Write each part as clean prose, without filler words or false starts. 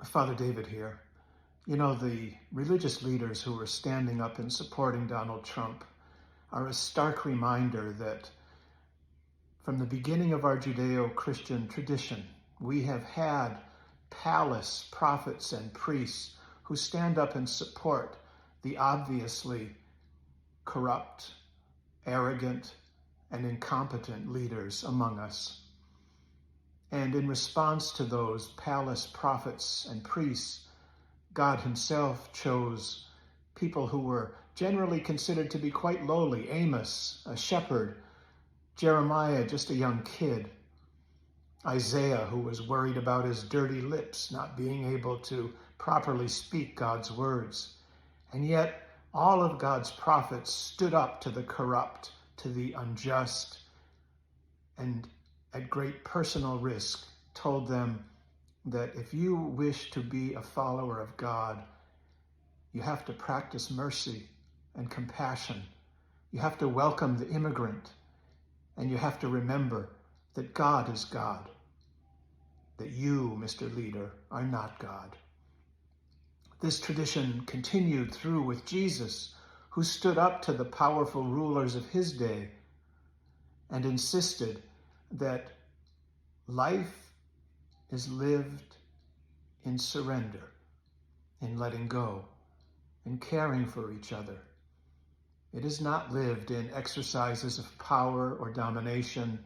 Father David here. You know, the religious leaders who are standing up and supporting Donald Trump are a stark reminder that from the beginning of our Judeo-Christian tradition, we have had palace prophets and priests who stand up and support the obviously corrupt, arrogant, and incompetent leaders among us. And in response to those palace prophets and priests, God himself chose people who were generally considered to be quite lowly. Amos, a shepherd; Jeremiah, just a young kid; Isaiah, who was worried about his dirty lips, not being able to properly speak God's words. And yet, all of God's prophets stood up to the corrupt, to the unjust, and at great personal risk told them that if you wish to be a follower of God, you have to practice mercy and compassion. You have to welcome the immigrant, and you have to remember that God is God, that you, Mr. Leader, are not God. This tradition continued through with Jesus, who stood up to the powerful rulers of his day and insisted that life is lived in surrender, in letting go, in caring for each other. It is not lived in exercises of power or domination,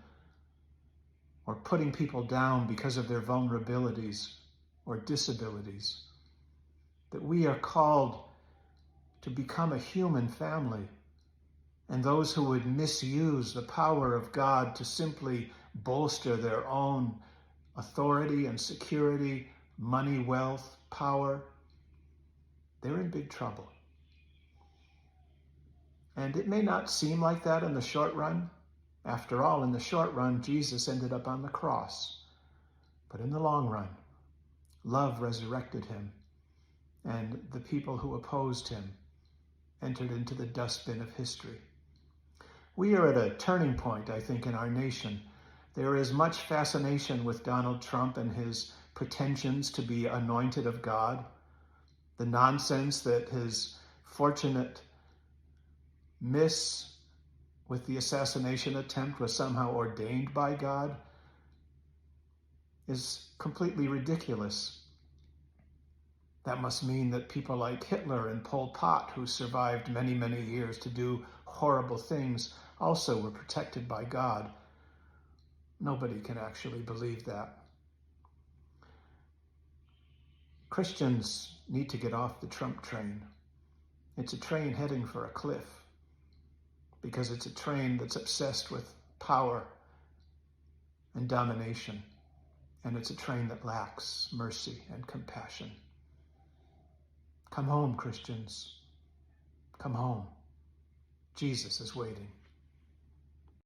or putting people down because of their vulnerabilities or disabilities. That we are called to become a human family, and those who would misuse the power of God to simply bolster their own authority and security, money, wealth, power, they're in big trouble. And it may not seem like that in the short run. After all, in the short run, Jesus ended up on the cross. But in the long run, love resurrected him, and the people who opposed him entered into the dustbin of history. We are at a turning point, I think, in our nation. There is much fascination with Donald Trump and his pretensions to be anointed of God. The nonsense that his fortunate miss with the assassination attempt was somehow ordained by God is completely ridiculous. That must mean that people like Hitler and Pol Pot, who survived many, many years to do horrible things, also were protected by God. Nobody can actually believe that. Christians need to get off the Trump train. It's a train heading for a cliff, because it's a train that's obsessed with power and domination, and it's a train that lacks mercy and compassion. Come home, Christians. Come home. Jesus is waiting.